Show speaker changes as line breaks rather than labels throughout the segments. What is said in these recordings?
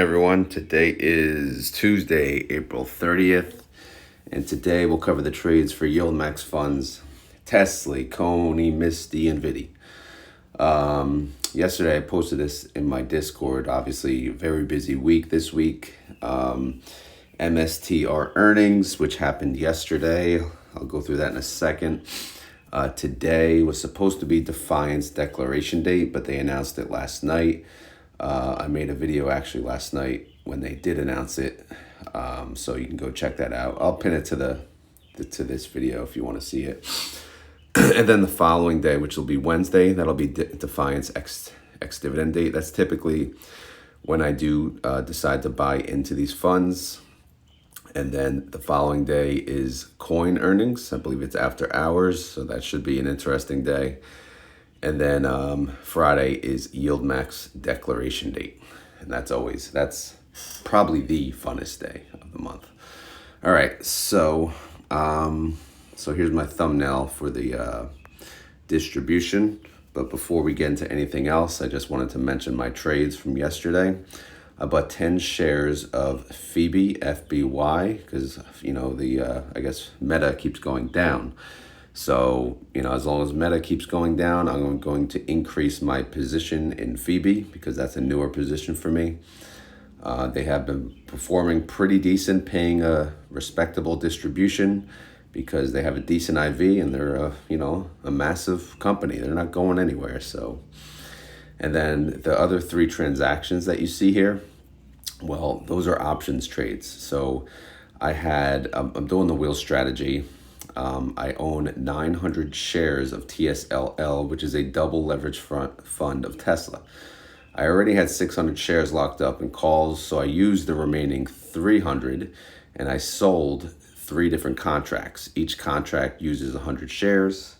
Everyone, today is Tuesday, April 30th, and today we'll cover the trades for YieldMax funds, TSLY, CONY, MSTY, and VIDI. Yesterday I posted this in my Discord. Obviously, very busy week this week. MSTR earnings, which happened yesterday. I'll go through that in a second. Today was supposed to be Defiance declaration date, but they announced it last night. I made a video actually last night when they did announce it, so you can go check that out. I'll pin it to this video if you want to see it. And then the following day, which will be Wednesday, that'll be Defiance ex dividend date. That's typically when I do decide to buy into these funds. And then the following day is coin earnings. I believe it's after hours, so that should be an interesting day. And then Friday is YieldMax declaration date. And that's probably the funnest day of the month. All right, so here's my thumbnail for the distribution. But before we get into anything else, I just wanted to mention my trades from yesterday. I bought 10 shares of Phoebe, FBY, because, I guess Meta keeps going down. So, as long as Meta keeps going down, I'm going to increase my position in Phoebe because that's a newer position for me. They have been performing pretty decent, paying a respectable distribution because they have a decent IV and they're a massive company. They're not going anywhere. So, and then the other three transactions that you see here, well, those are options trades. So I'm doing the wheel strategy. I own 900 shares of TSLY, which is a double leverage fund of Tesla. I already had 600 shares locked up in calls, so I used the remaining 300 and I sold 3 different contracts. Each contract uses 100 shares.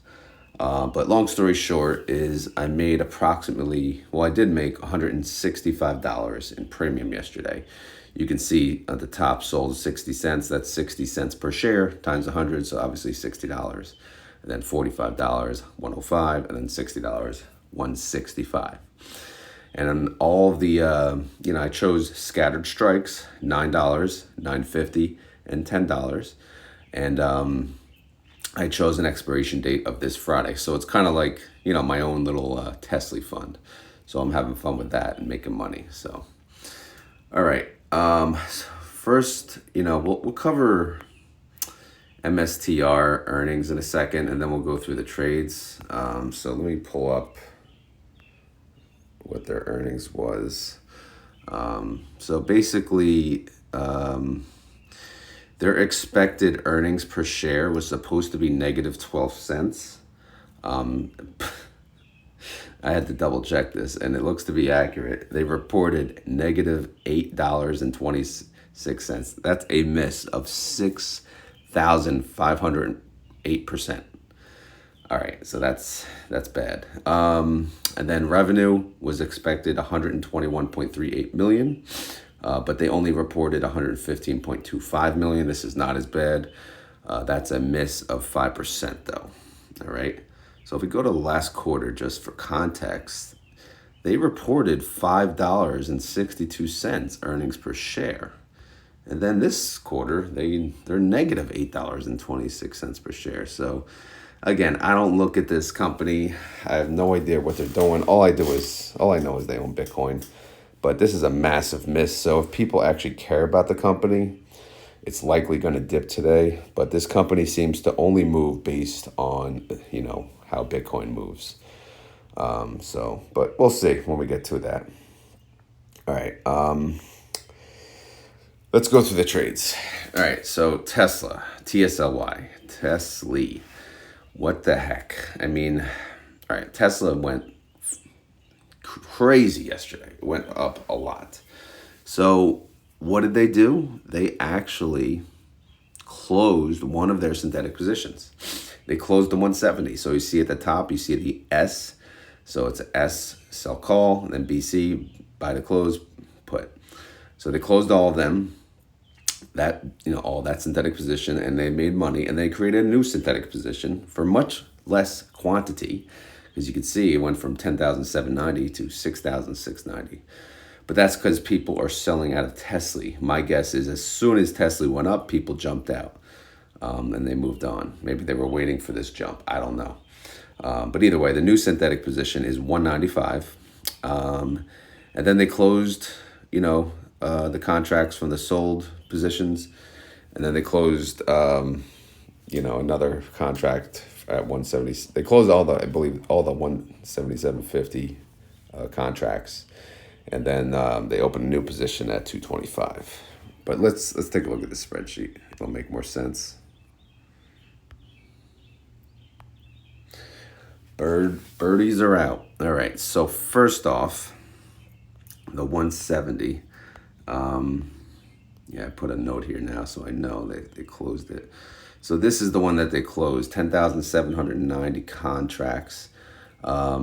But long story short is I did make $165 in premium yesterday. You can see at the top sold 60 cents. That's 60 cents per share times 100. So obviously $60. And then $45, $105, and then $60, $165. And on all of the, I chose scattered strikes, $9, $9.50, and $10. And I chose an expiration date of this Friday. So it's kind of like, my own little TSLY fund. So I'm having fun with that and making money. So, all right. First, we'll cover MSTR earnings in a second, and then we'll go through the trades. So let me pull up what their earnings was. So basically, their expected earnings per share was supposed to be negative 12 cents. I had to double check this, and it looks to be accurate. They reported negative $8.26. That's a miss of 6,508%. All right, so that's bad. And then revenue was expected 121.38 million, but they only reported 115.25 million. This is not as bad. That's a miss of 5% though. All right. So if we go to the last quarter, just for context, they reported $5.62 earnings per share. And then this quarter, they're negative $8.26 per share. So again, I don't look at this company. I have no idea what they're doing. All I know is they own Bitcoin. But this is a massive miss. So if people actually care about the company, it's likely going to dip today. But this company seems to only move based on, how Bitcoin moves. But we'll see when we get to that. All right. Let's go through the trades. All right. So Tesla, TSLY. What the heck? I mean, all right. Tesla went crazy yesterday. It went up a lot. So what did they do? They actually closed one of their synthetic positions. They closed the 170. So you see at the top, you see the S. So it's S, sell call, and then BC, buy the close, put. So they closed all of them, all that synthetic position, and they made money, and they created a new synthetic position for much less quantity. As you can see, it went from 10,790 to 6,690. But that's because people are selling out of TSLY. My guess is as soon as TSLY went up, people jumped out, and they moved on. Maybe they were waiting for this jump. I don't know. But either way, the new synthetic position is 195. And then they closed, the contracts from the sold positions. And then they closed, another contract at 170. They closed all the 177.50 contracts. And then they opened a new position at 225. But let's take a look at the spreadsheet. It'll make more sense. Birdies are out. All right. So first off, the 170. I put a note here now so I know they closed it. So this is the one that they closed, 10,790 contracts.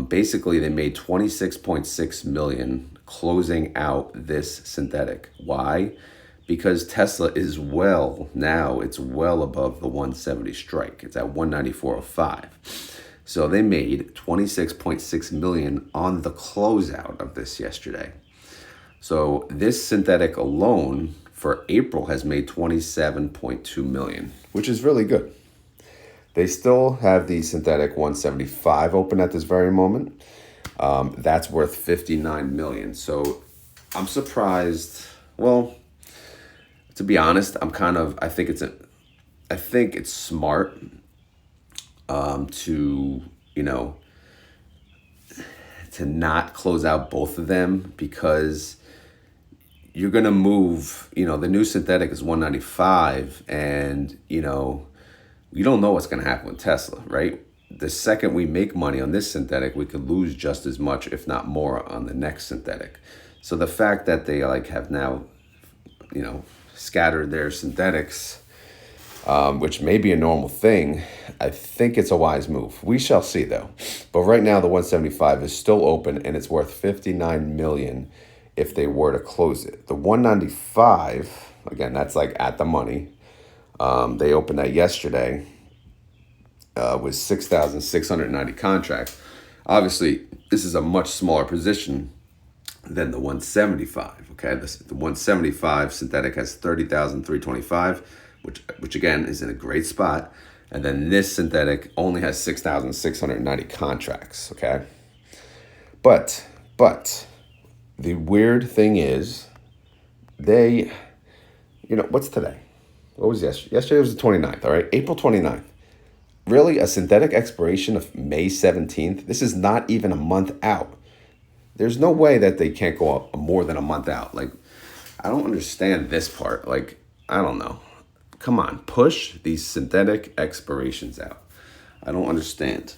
Basically, they made 26.6 million closing out this synthetic. Why? Because Tesla is it's well above the 170 strike. It's at 194.05. So they made 26.6 million on the closeout of this yesterday. So this synthetic alone for April has made 27.2 million, which is really good. They still have the synthetic 175 open at this very moment. That's worth 59 million. So I'm surprised. Well, to be honest, I think it's smart to not close out both of them, because you're going to move, the new synthetic is 195, and, you don't know what's going to happen with Tesla, right? The second we make money on this synthetic, we could lose just as much, if not more, on the next synthetic. So the fact that they have now, scattered their synthetics, which may be a normal thing, I think it's a wise move. We shall see, though. But right now, the 175 is still open, and it's worth 59 million if they were to close it. The 195, again, that's at the money. They opened that yesterday with 6,690 contracts. Obviously, this is a much smaller position than the 175. Okay, the 175 synthetic has 30,325, which again is in a great spot. And then this synthetic only has 6,690 contracts. Okay, but the weird thing is, what's today? What was yesterday? Yesterday was the 29th, all right? April 29th. Really? A synthetic expiration of May 17th? This is not even a month out. There's no way that they can't go up more than a month out. I don't understand this part. I don't know. Come on, push these synthetic expirations out. I don't understand.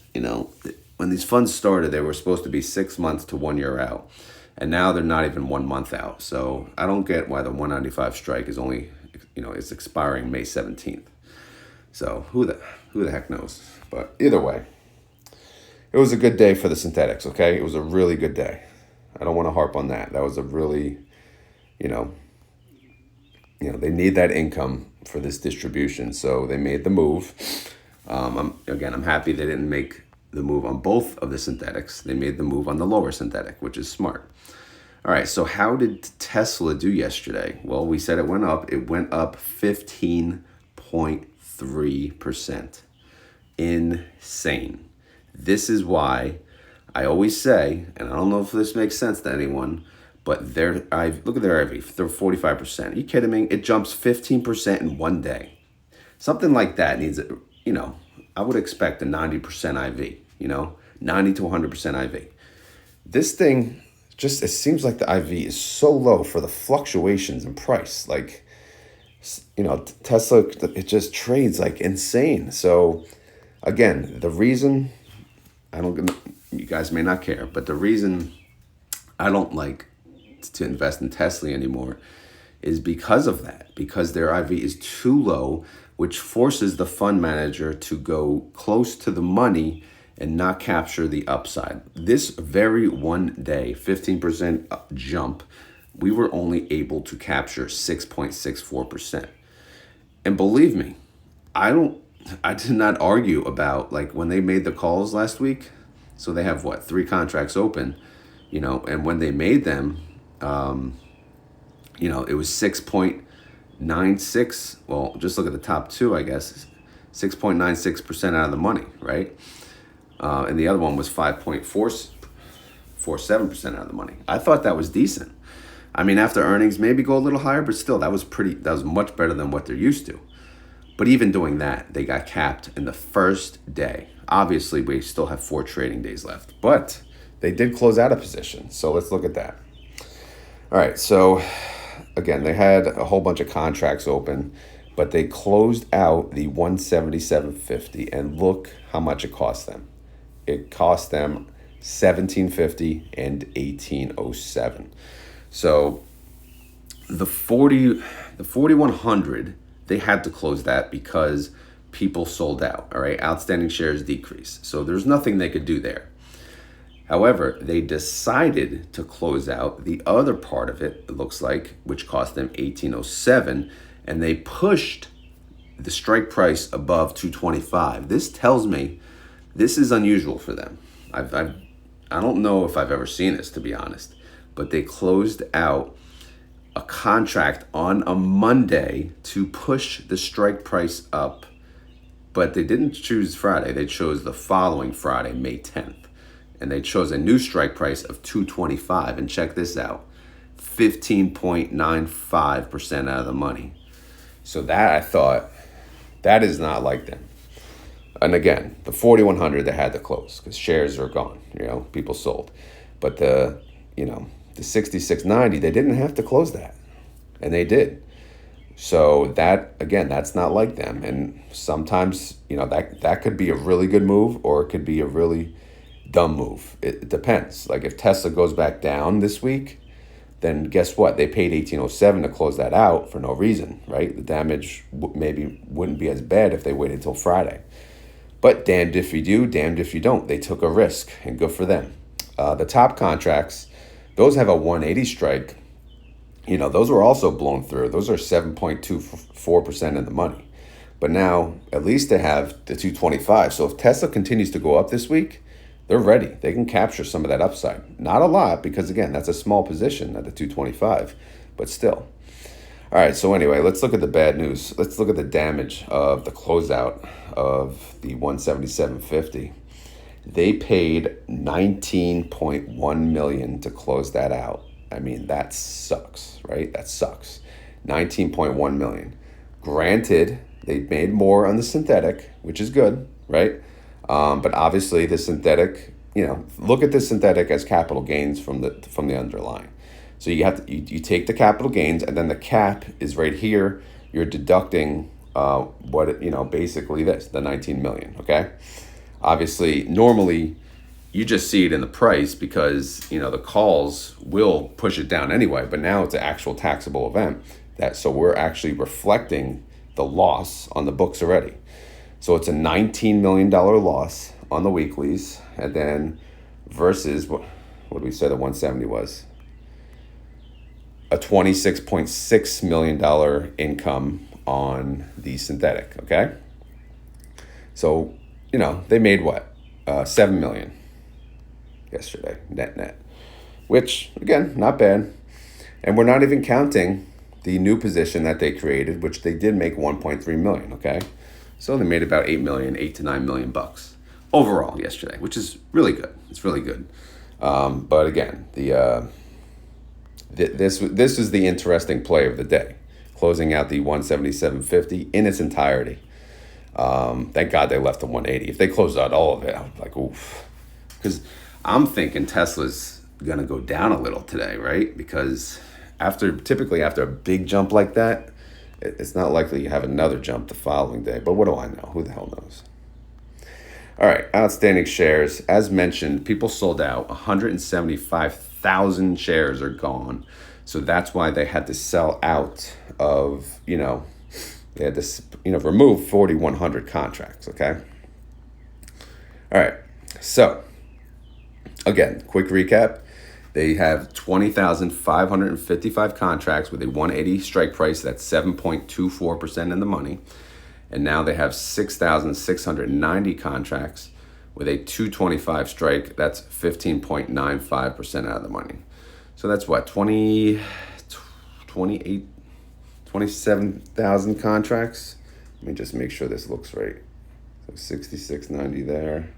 When these funds started, they were supposed to be 6 months to 1 year out. And now they're not even 1 month out. So I don't get why the 195 strike is only, it's expiring May 17th. So who the heck knows? But either way, it was a good day for the synthetics, okay? It was a really good day. I don't want to harp on that. That was a really, they need that income for this distribution. So they made the move. I'm happy they didn't make the move on both of the synthetics. They made the move on the lower synthetic, which is smart. All right, so how did Tesla do yesterday? Well, we said it went up. It went up 15.3%. Insane. This is why I always say, and I don't know if this makes sense to anyone, but look at their IV. They're 45%. Are you kidding me? It jumps 15% in 1 day. Something like that needs, I would expect a 90% IV, 90 to 100% IV. This thing, it seems like the IV is so low for the fluctuations in price. Tesla, it just trades insane. So again, the reason, you guys may not care, but the reason I don't like to invest in Tesla anymore is because of that, because their IV is too low, which forces the fund manager to go close to the money and not capture the upside. This very 1 day, 15% jump, we were only able to capture 6.64%. And believe me, I did not argue about when they made the calls last week. So they have 3 contracts open, and when they made them, It was 6.96. Well, just look at the top two, I guess. 6.96% out of the money, right? And the other one was 5.47% out of the money. I thought that was decent. I mean, after earnings, maybe go a little higher, but still, that was much better than what they're used to. But even doing that, they got capped in the first day. Obviously, we still have 4 trading days left, but they did close out a position. So let's look at that. All right, so again, they had a whole bunch of contracts open, but they closed out the 177.50, and look how much it cost them. It cost them 17.50 and 18.07. So the 4100, they had to close that because people sold out. All right, outstanding shares decreased. So there's nothing they could do there. However, they decided to close out the other part of it, it looks like, which cost them 18.07, and they pushed the strike price above 225. This tells me this is unusual for them. I don't know if I've ever seen this, to be honest, but they closed out a contract on a Monday to push the strike price up, but they didn't choose Friday. They chose the following Friday, May 10th. And they chose a new strike price of 225. And check this out, 15.95% out of the money. So that, I thought, that is not like them. And again, the 4100, they had to close because shares are gone. People sold. But the 6690, they didn't have to close that, and they did. So that, again, that's not like them. And sometimes that could be a really good move, or it could be a really dumb move. It depends. Like if Tesla goes back down this week, then guess what? They paid 18.07 to close that out for no reason, right? The damage maybe wouldn't be as bad if they waited until Friday. But damned if you do, damned if you don't. They took a risk, and good for them. The top contracts, those have a 180 strike. Those were also blown through. Those are 7.24% in the money. But now, at least they have the 225. So if Tesla continues to go up this week, they're ready. They can capture some of that upside. Not a lot, because again, that's a small position at the 225, but still. All right, so anyway, let's look at the bad news. Let's look at the damage of the closeout of the 177.50. They paid $19.1 million to close that out. I mean, that sucks, right? That sucks. $19.1 million. Granted, they made more on the synthetic, which is good, right? But obviously the synthetic, look at the synthetic as capital gains from the underlying. So you have to, you take the capital gains, and then the cap is right here. You're deducting basically the 19 million, okay? Obviously, normally you just see it in the price because, the calls will push it down anyway, but now it's an actual taxable event so we're actually reflecting the loss on the books already. So it's a $19 million loss on the weeklies, and then versus, what did we say the 170 was? A $26.6 million income on the synthetic, okay? So, they made what? $7 million yesterday, net, which, again, not bad. And we're not even counting the new position that they created, which they did make 1.3 million, okay? So they made about 8 to 9 million bucks overall yesterday, which is really good. It's really good. But again, this is the interesting play of the day, closing out the 177.50 in its entirety. Thank God they left the 180. If they closed out all of it, I'm like, oof. Because I'm thinking Tesla's gonna go down a little today, right? Because typically after a big jump like that, it's not likely you have another jump the following day. But what do I know? Who the hell knows? All right, outstanding shares. As mentioned, people sold out. 175,000 shares are gone. So that's why they had to sell out of, they had to, remove 4,100 contracts, okay? All right, so again, quick recap. They have 20,555 contracts with a 180 strike price. That's 7.24% in the money. And now they have 6,690 contracts with a 225 strike. That's 15.95% out of the money. So that's what, 28, 27,000 contracts. Let me just make sure this looks right. So 66.90 there.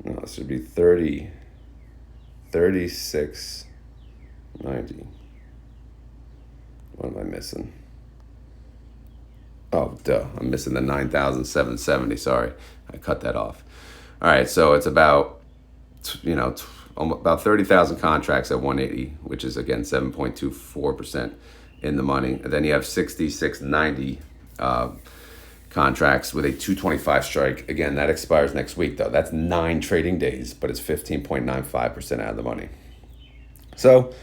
No, this should be 36.90. What am I missing? Oh, duh. I'm missing the 9,770. Sorry. I cut that off. All right. So it's about, about 30,000 contracts at 180, which is, again, 7.24% in the money. And then you have 66.90 contracts with a 225 strike. Again, that expires next week, though. That's 9 trading days, but it's 15.95% out of the money. So,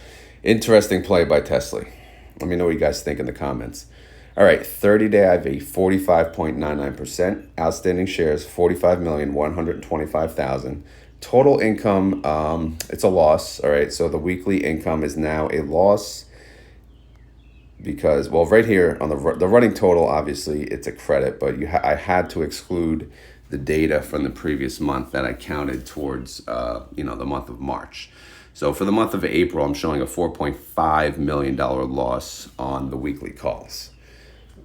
interesting play by TSLY. Let me know what you guys think in the comments. All right, 30-day IV, 45.99%. Outstanding shares, 45,125,000. Total income, it's a loss. All right, so the weekly income is now a loss because, well, right here on the running total, obviously it's a credit, but I had to exclude the data from the previous month that I counted towards, the month of March. So for the month of April, I'm showing a $4.5 million loss on the weekly calls.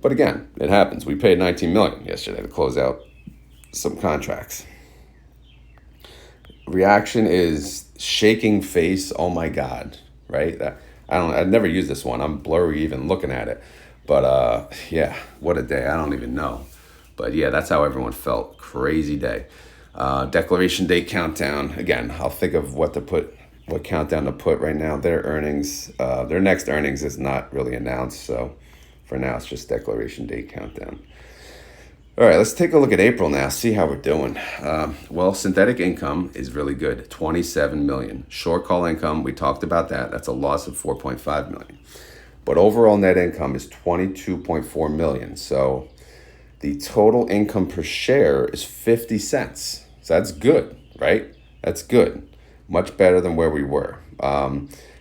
But again, it happens. We paid $19 million yesterday to close out some contracts. Reaction is shaking face. Oh my God, right? I've never used this one. I'm blurry even looking at it. But yeah, what a day. I don't even know. But yeah, that's how everyone felt. Crazy day. Declaration date countdown. Again, I'll think of what countdown to put right now. Their earnings, their next earnings is not really announced. So for now, it's just declaration date countdown. All right, let's take a look at April now, see how we're doing. Well, synthetic income is really good, 27 million. Short call income, we talked about that. That's a loss of 4.5 million. But overall net income is 22.4 million. So the total income per share is 50 cents. So that's good, right? That's good. Much better than where we were.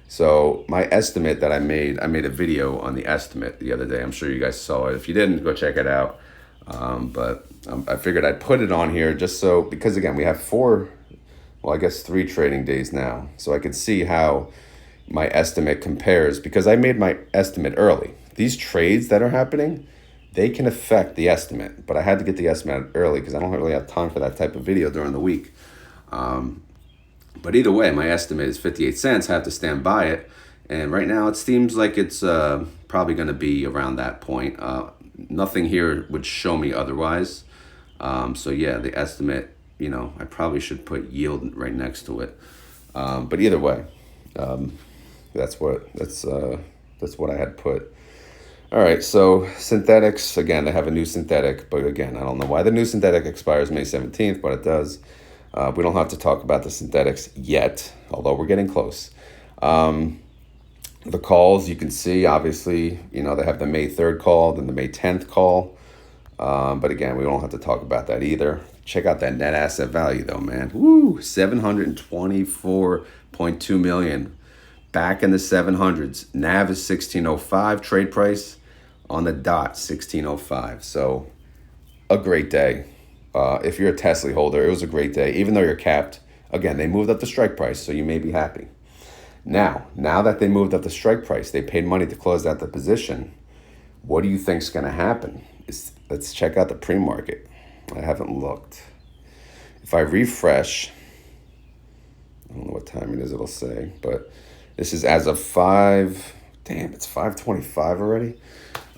So my estimate that I made a video on the estimate the other day. I'm sure you guys saw it. If you didn't, go check it out. But I figured I'd put it on here just so, because again, we have 3 trading days now. So I could see how my estimate compares, because I made my estimate early. These trades that are happening, they can affect the estimate, but I had to get the estimate early because I don't really have time for that type of video during the week. But either way, my estimate is 58 cents. I have to stand by it. And right now it seems like it's probably going to be around that point. Nothing here would show me otherwise. So yeah, the estimate, I probably should put yield right next to it. But either way, that's what I had put. All right, so synthetics, again, they have a new synthetic, but again, I don't know why the new synthetic expires May 17th, but it does. We don't have to talk about the synthetics yet, although we're getting close. The calls, you can see, obviously, they have the May 3rd call, then the May 10th call. But again, we don't have to talk about that either. Check out that net asset value, though, man. Woo, 724.2 million. Back in the 700s. NAV is 1605. Trade price on the dot, 1605. So a great day. If you're a TSLY holder, it was a great day. Even though you're capped, again, they moved up the strike price, so you may be happy. Now that they moved up the strike price, they paid money to close out the position. What do you think's going to happen? Let's check out the pre-market. I haven't looked. If I refresh, I don't know what time it is, it'll say, but this is as of 5. Damn, it's 5:25 already.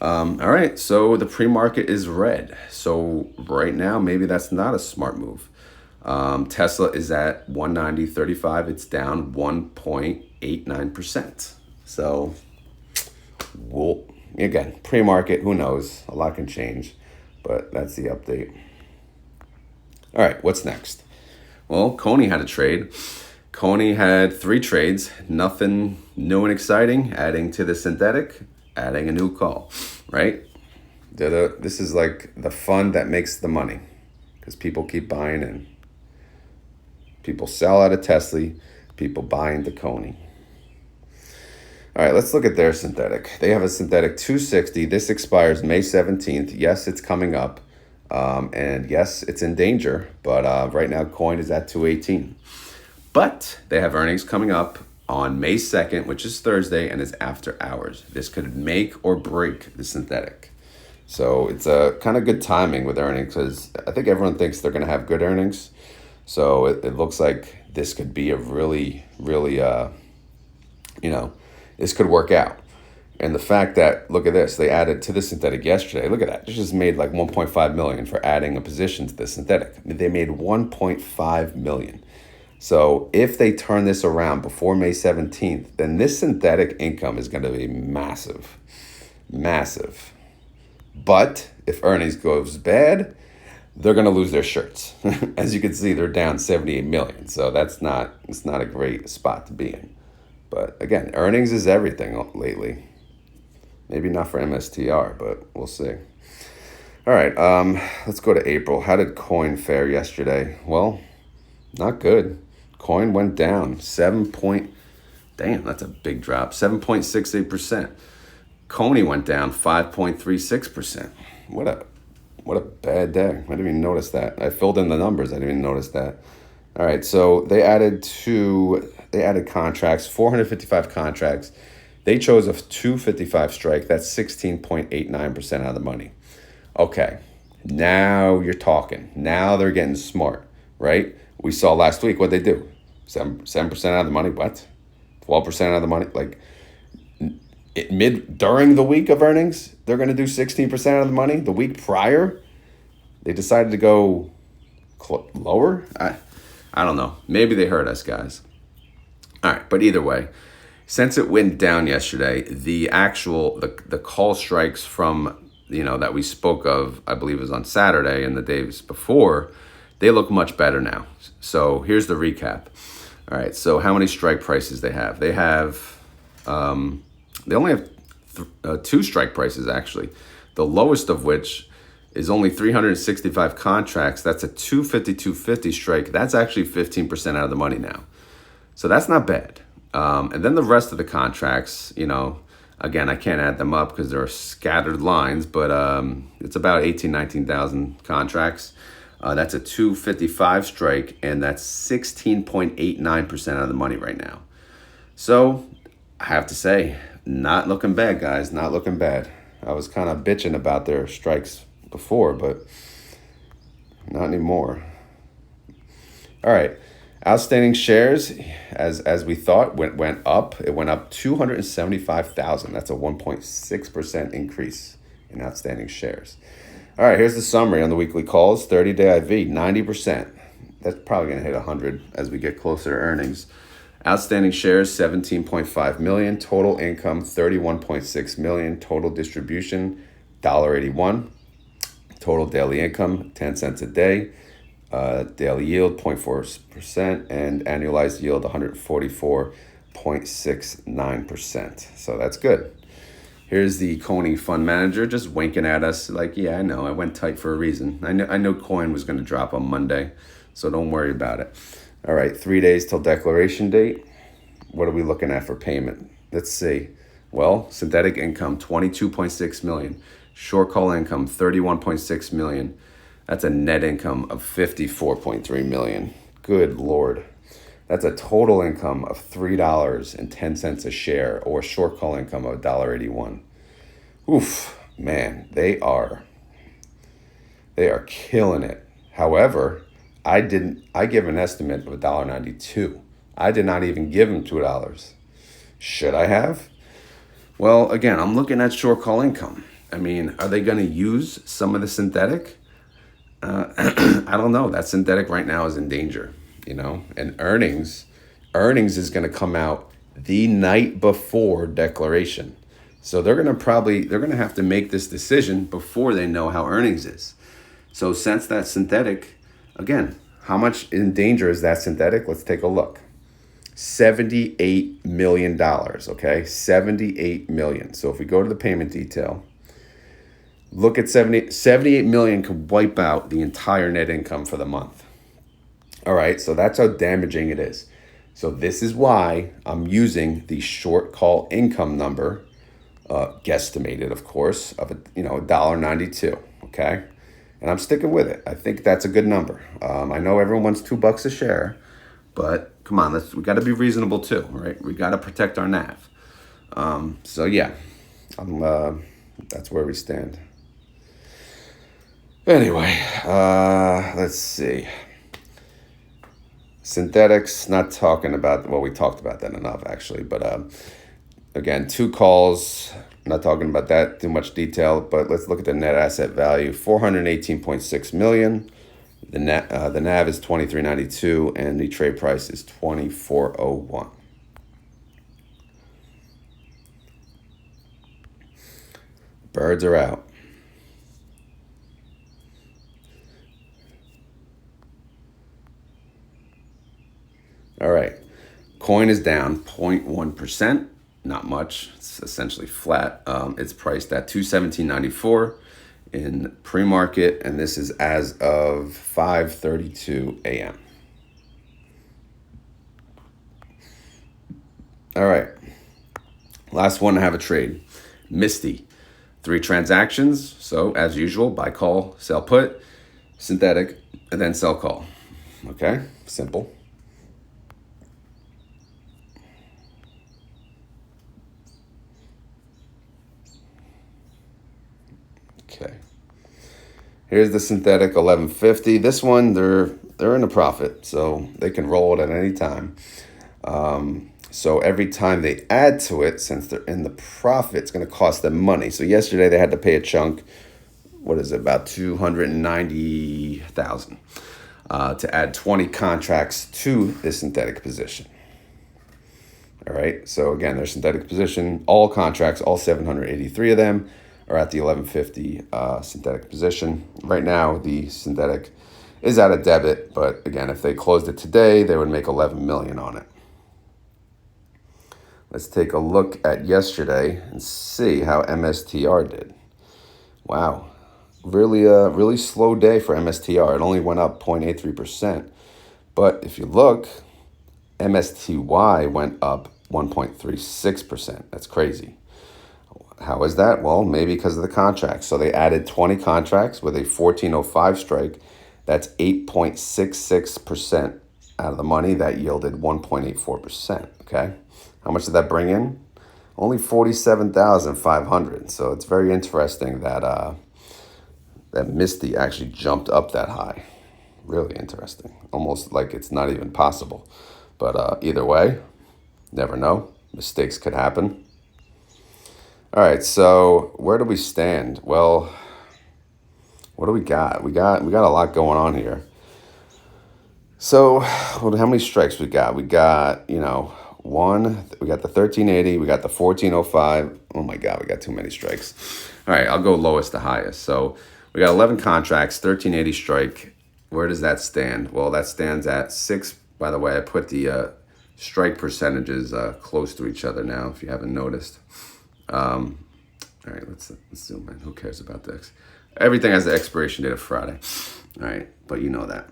All right, so the pre-market is red. So right now, maybe that's not a smart move. Tesla is at 190.35. It's down 1.89%. So, again, pre-market, who knows? A lot can change, but that's the update. All right, what's next? Well, CONY had a trade. CONY had 3 trades, nothing new and exciting, adding to the synthetic, adding a new call, right? This is like the fund that makes the money, because people keep buying in. People sell out of TSLY, people buy into CONY. All right, let's look at their synthetic. They have a synthetic 260. This expires May 17th. Yes, it's coming up. And yes, it's in danger, but right now coin is at 218. But they have earnings coming up on May 2nd, which is Thursday, and is after hours. This could make or break the synthetic. So it's a kind of good timing with earnings because I think everyone thinks they're going to have good earnings. So it looks like this could be a really, really, this could work out. And the fact that, look at this, they added to the synthetic yesterday. Look at that. They just made like 1.5 million for adding a position to the synthetic. I mean, they made 1.5 million. So if they turn this around before May 17th, then this synthetic income is going to be massive, massive. But if earnings goes bad, they're going to lose their shirts. As you can see, they're down 78 million. So it's not a great spot to be in. But again, earnings is everything lately. Maybe not for MSTR, but we'll see. All right, let's go to April. How did coin fare yesterday? Well, not good. Coin went down damn, that's a big drop, 7.68%. CONY went down 5.36%. What a bad day. I didn't even notice that. I filled in the numbers. I didn't even notice that. All right, so they added contracts, 455 contracts. They chose a 255 strike. That's 16.89% out of the money. Okay, now you're talking. Now they're getting smart, right? We saw last week what they do. 7% out of the money. What? 12% out of the money. Like during the week of earnings, they're going to do 16% out of the money. The week prior, they decided to go lower. I don't know. Maybe they heard us, guys. All right, but either way, since it went down yesterday, the call strikes from that we spoke of, I believe it was on Saturday and the days before, they look much better now. So here's the recap. All right, so how many strike prices they have? They only have 2 strike prices actually. The lowest of which is only 365 contracts. That's a 250 strike. That's actually 15% out of the money now. So that's not bad. And then the rest of the contracts, again, I can't add them up because there are scattered lines, but it's about 19,000 contracts. That's a 255 strike, and that's 16.89% out of the money right now. So I have to say, not looking bad, guys. Not looking bad. I was kind of bitching about their strikes before, but not anymore. All right. Outstanding shares, as we thought, went up. It went up 275,000. That's a 1.6% increase in outstanding shares. All right, here's the summary on the weekly calls. 30-day IV, 90%. That's probably going to hit 100 as we get closer to earnings. Outstanding shares, 17.5 million. Total income, 31.6 million. Total distribution, $1.81. Total daily income, 10 cents a day. Daily yield, 0.4%. And annualized yield, 144.69%. So that's good. Here's the CONY fund manager just winking at us like, yeah, I know. I went tight for a reason. I know coin was going to drop on Monday, so don't worry about it. All right, 3 days till declaration date. What are we looking at for payment? Let's see. Well, synthetic income, 22.6 million. Short call income, 31.6 million. That's a net income of 54.3 million. Good Lord. That's a total income of $3.10 a share, or short call income of $1.81. Oof, man, they are killing it. However, I give an estimate of $1.92. I did not even give them $2. Should I have? Well, again, I'm looking at short call income. I mean, are they going to use some of the synthetic? I don't know. That synthetic right now is in danger. And earnings is going to come out the night before declaration. So they're going to have to make this decision before they know how earnings is. So since that synthetic, again, how much in danger is that synthetic? Let's take a look. $78 million, okay? $78 million. So if we go to the payment detail, look at 78 million could wipe out the entire net income for the month. All right, so that's how damaging it is. So this is why I'm using the short call income number, guesstimated, of course, of $1.92. Okay, And I'm sticking with it. I think that's a good number. I know everyone wants $2 a share, but come on, we got to be reasonable too, right? We got to protect our NAV. So yeah, that's where we stand. Anyway, let's see. Synthetics, not talking about, well, we talked about that enough actually, but again, 2 calls, not talking about that too much detail, but let's look at the net asset value, 418.6 million. The NAV is 23.92 and the trade price is 24.01. Birds are out. All right. Coin is down 0.1%. Not much. It's essentially flat. It's priced at $217.94 in pre-market, and this is as of 5:32 a.m. All right. Last one to have a trade. MSTY. 3 transactions. So as usual, buy call, sell put, synthetic, and then sell call. Okay? Simple. Okay. Here's the synthetic 1150. This one, they're in a profit, so they can roll it at any time. So every time they add to it, since they're in the profit, it's going to cost them money. So yesterday they had to pay a chunk. What is it? About 290,000 to add 20 contracts to the synthetic position. All right. So again, their synthetic position, all contracts, all 783 of them are at the 1150 synthetic position. Right now, the synthetic is at a debit, but again, if they closed it today, they would make 11 million on it. Let's take a look at yesterday and see how MSTR did. Wow, really slow day for MSTR. It only went up 0.83%, but if you look, MSTY went up 1.36%. That's crazy. How is that? Well, maybe because of the contracts. So they added 20 contracts with a 1405 strike. That's 8.66% out of the money. That yielded 1.84%. Okay. How much did that bring in? Only 47,500. So it's very interesting that that MSTY actually jumped up that high. Really interesting. Almost like it's not even possible. But either way, never know. Mistakes could happen. All right, so where do we stand? Well, what do we got? We got a lot going on here. So, how many strikes we got? We got, we got the 1380, we got the 1405. Oh my God, we got too many strikes. All right, I'll go lowest to highest. So we got 11 contracts, 1380 strike. Where does that stand? Well, that stands at 6. By the way, I put the strike percentages close to each other now, if you haven't noticed. All right, let's zoom in. Who cares about this? Everything has the expiration date of Friday. All right, but you know that.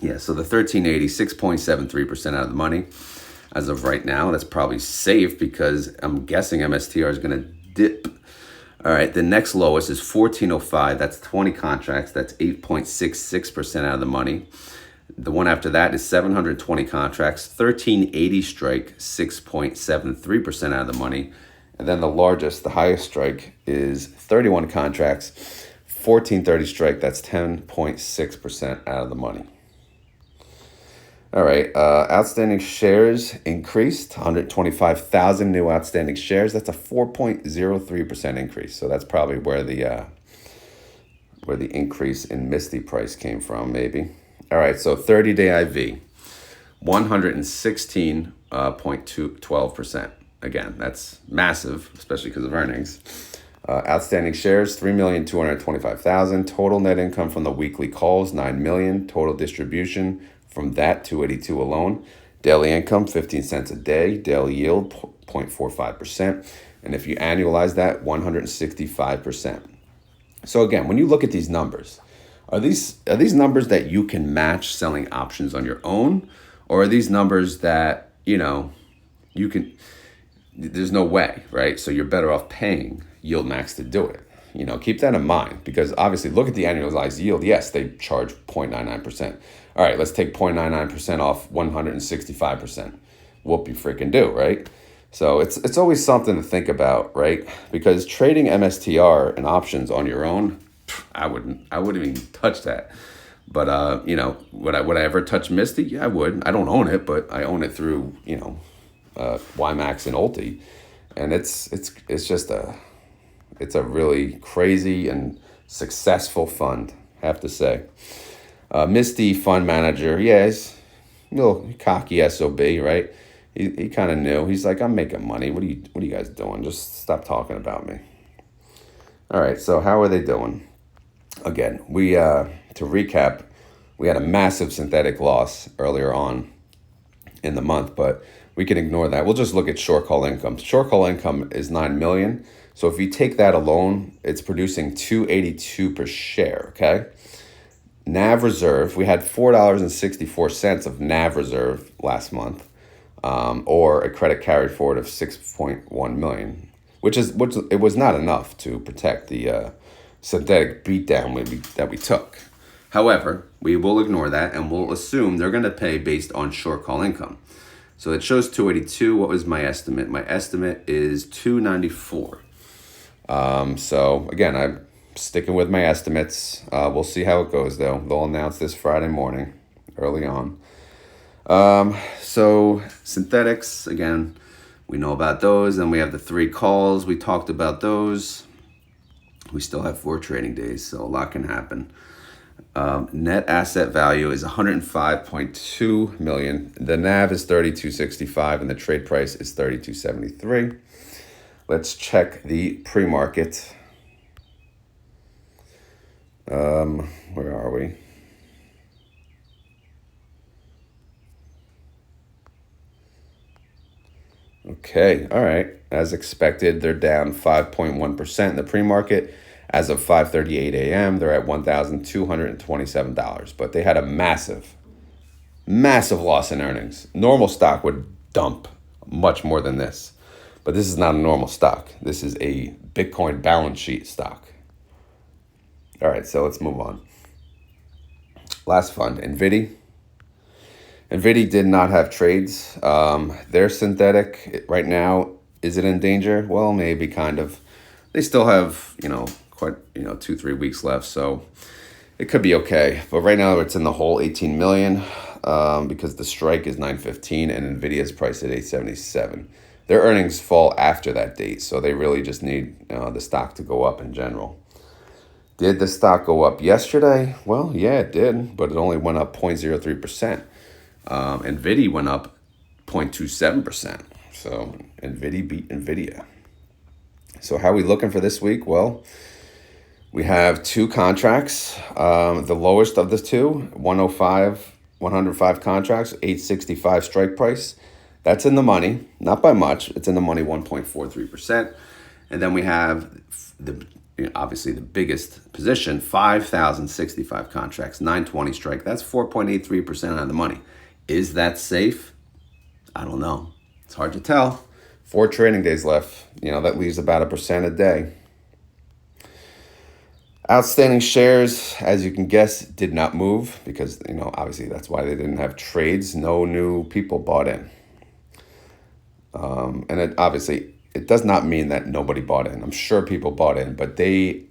Yeah, so the 1380, 6.73% out of the money as of right now. That's probably safe because I'm guessing MSTR is going to dip. All right, the next lowest is 1405. That's 20 contracts. That's 8.66% out of the money. The one after that is 720 contracts, 1380 strike, 6.73% out of the money. And then the largest, the highest strike is 31 contracts, 1430 strike. That's 10.6% out of the money. All right, outstanding shares increased, 125,000 new outstanding shares. That's a 4.03% increase. So that's probably where the increase in MSTY price came from, maybe. All right, so 30-day IV, 116.12%. Again, that's massive, especially because of earnings. Outstanding shares, 3,225,000. Total net income from the weekly calls, 9 million. Total distribution from that, 282 alone. Daily income, 15 cents a day. Daily yield, 0.45%. And if you annualize that, 165%. So again, when you look at these numbers, are these numbers that you can match selling options on your own? Or are these numbers that, you can... There's no way, right? So you're better off paying YieldMax to do it. keep that in mind, because obviously look at the annualized yield. Yes, they charge 0.99%. All right, let's take 0.99% off 165%. Whoop you freaking do, right? So it's always something to think about, right? Because trading MSTR and options on your own, I wouldn't even touch that. But would I ever touch Misty? Yeah, I would. I don't own it, but I own it through YieldMax and Ulti, and it's just it's a really crazy and successful fund, I have to say. Misty fund manager, yeah, he's a little cocky SOB, right? He kind of knew. He's like, I'm making money. What are you guys doing? Just stop talking about me. All right, so how are they doing? Again, we to recap, we had a massive synthetic loss earlier on in the month, but we can ignore that. We'll just look at short call income. Short call income is 9 million. So if you take that alone, it's producing 282 per share, okay? NAV reserve, we had $4.64 of NAV reserve last month, or a credit carried forward of 6.1 million, which it was not enough to protect the synthetic beatdown that we took. However, we will ignore that and we'll assume they're going to pay based on short call income. So it shows 282. What was my estimate? My estimate is 294. So again, I'm sticking with my estimates. We'll see how it goes though. They'll announce this Friday morning, early on. So synthetics, again, we know about those. Then we have the 3 calls. We talked about those. We still have 4 trading days, so a lot can happen. Net asset value is 105.2 million. The NAV is 32.65 and the trade price is 32.73. Let's check the pre-market. Where are we? Okay, all right. As expected, they're down 5.1% in the pre-market. As of 5:38 a.m., they're at $1,227. But they had a massive loss in earnings. Normal stock would dump much more than this. But this is not a normal stock. This is a Bitcoin balance sheet stock. All right, so let's move on. Last fund, NVIDIA. NVIDIA did not have trades. Their synthetic right now, is it in danger? Well, maybe, kind of. They still have, quite 2-3 weeks left, so it could be okay. But right now it's in the hole 18 million because the strike is 9.15 and Nvidia's priced at 8.77. Their earnings fall after that date, so they really just need the stock to go up in general. Did the stock go up yesterday? Well, yeah, it did, but it only went up 0.03%. Nvidia went up 0.27%. So Nvidia beat Nvidia. So how are we looking for this week? Well, we have 2 contracts. The lowest of the 2, 105 contracts, 865 strike price. That's in the money, not by much. It's in the money, 1.43%. And then we have obviously the biggest position, 5,065 contracts, 920 strike. That's 4.83% on the money. Is that safe? I don't know. It's hard to tell. 4 trading days left. That leaves about 1% a day. Outstanding shares, as you can guess, did not move because, obviously that's why they didn't have trades. No new people bought in. And it does not mean that nobody bought in. I'm sure people bought in, but they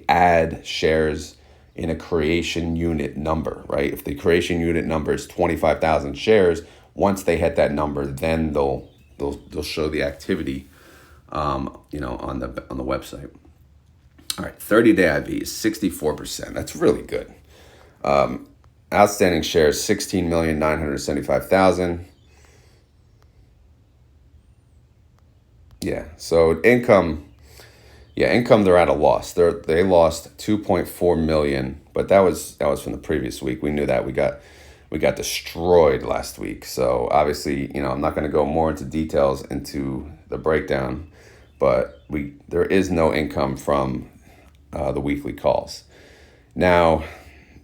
add shares in a creation unit number, right? If the creation unit number is 25,000 shares, once they hit that number, then they'll show the activity, on the website. All right, 30-day IV is 64%. That's really good. Outstanding shares, 16,975,000. Yeah, so income, they're at a loss. They lost 2.4 million, but that was from the previous week. We knew that. We got destroyed last week. So obviously, I'm not going to go more into details into the breakdown, but there is no income from the weekly calls. Now,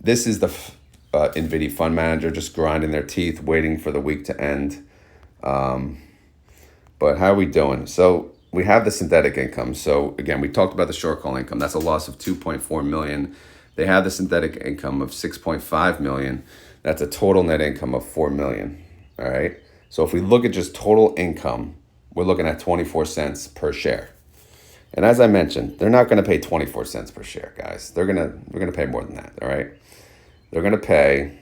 this is the NVIDIA fund manager just grinding their teeth, waiting for the week to end. But how are we doing? So we have the synthetic income. So again, we talked about the short call income. That's a loss of 2.4 million. They have the synthetic income of 6.5 million. That's a total net income of 4 million. All right. So if we look at just total income, we're looking at 24 cents per share. And as I mentioned, they're not going to pay 24 cents per share, guys. They're going to pay more than that. All right. They're going to pay,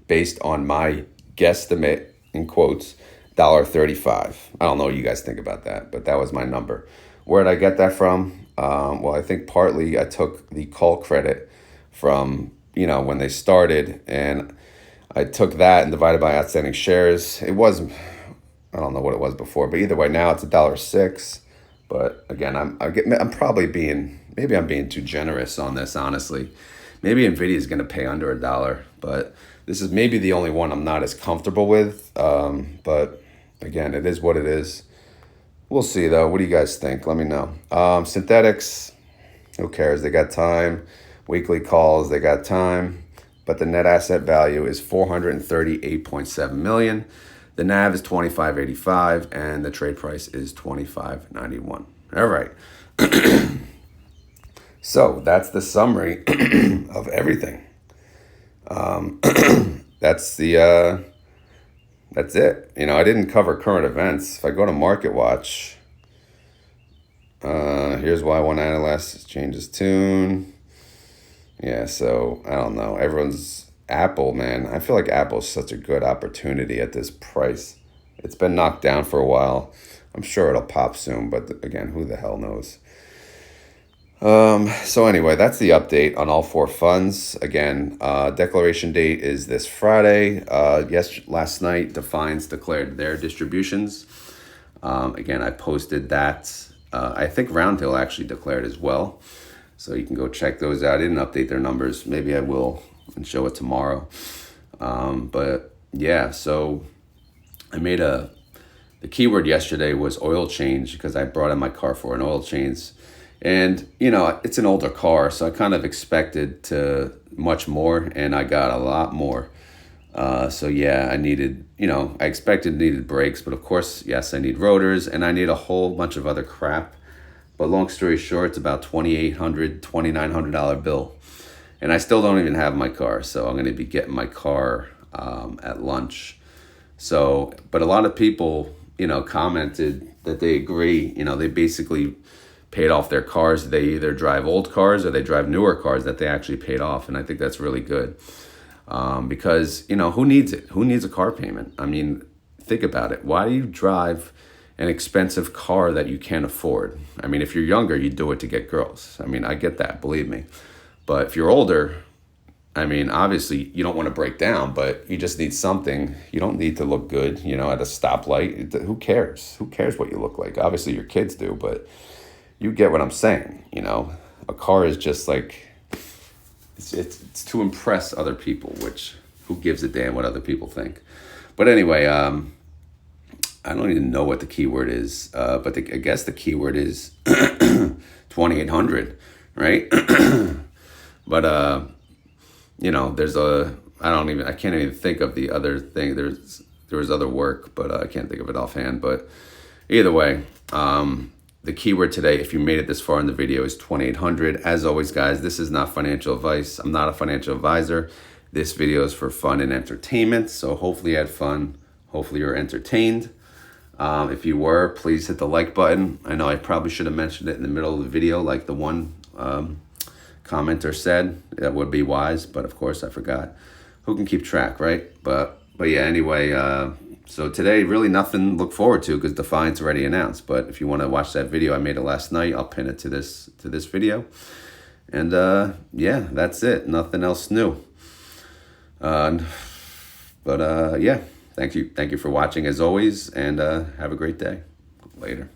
based on my guesstimate, in quotes, $1.35. I don't know what you guys think about that, but that was my number. Where did I get that from? Well, I think partly I took the call credit from, when they started, and I took that and divided by outstanding shares. It was, I don't know what it was before, but either way, now it's $1.06. But again, I'm probably maybe I'm being too generous on this, honestly. Maybe Nvidia is going to pay under $1, but this is maybe the only one I'm not as comfortable with. But again, it is what it is. We'll see, though. What do you guys think? Let me know. Synthetics, who cares? They got time. Weekly calls, they got time. But the net asset value is 438.7 million. The NAV is 25.85, and the trade price is 25.91. All right. So that's the summary of everything. That's it. I didn't cover current events. If I go to Market Watch, here's why one analyst changes tune. Yeah, so I don't know. Everyone's Apple, man. I feel like Apple's such a good opportunity at this price. It's been knocked down for a while. I'm sure it'll pop soon, but again, who the hell knows? So anyway, that's the update on all four funds. Again, declaration date is this Friday. Last night, Defiance declared their distributions. Again, I posted that. I think Roundhill actually declared as well. So you can go check those out. I didn't update their numbers. Maybe I will and show it tomorrow. But yeah, so I made the keyword yesterday was oil change, because I brought in my car for an oil change. And, it's an older car, so I kind of expected much more, and I got a lot more. So yeah, I expected needed brakes, but of course, yes, I need rotors, and I need a whole bunch of other crap. But long story short, it's about $2,800, $2,900 bill. And I still don't even have my car, so I'm going to be getting my car at lunch. So, but a lot of people, commented that they agree. They basically paid off their cars. They either drive old cars or they drive newer cars that they actually paid off. And I think that's really good. Because, who needs it? Who needs a car payment? I mean, think about it. Why do you drive an expensive car that you can't afford? I mean, if you're younger, you do it to get girls. I mean, I get that, believe me. But if you're older, I mean, obviously you don't want to break down, but you just need something. You don't need to look good, at a stoplight. Who cares? Who cares what you look like? Obviously your kids do, but you get what I'm saying. A car is just like, it's to impress other people, which who gives a damn what other people think. But anyway, I don't even know what the keyword is, but I guess the keyword is 2800, right? But I can't even think of the other thing. There was other work, but I can't think of it offhand. But either way, the keyword today, if you made it this far in the video, is 2800. As always, guys, this is not financial advice. I'm not a financial advisor. This video is for fun and entertainment. So hopefully you had fun. Hopefully you're entertained. If you were, please hit the like button. I know I probably should have mentioned it in the middle of the video, like the one commenter said. That would be wise, but of course I forgot. Who can keep track, right? But yeah, anyway, so today really nothing to look forward to, because Defiance already announced. But if you want to watch that video, I made it last night. I'll pin it to this video. And yeah, that's it. Nothing else new. Yeah, thank you for watching as always, and have a great day. Later.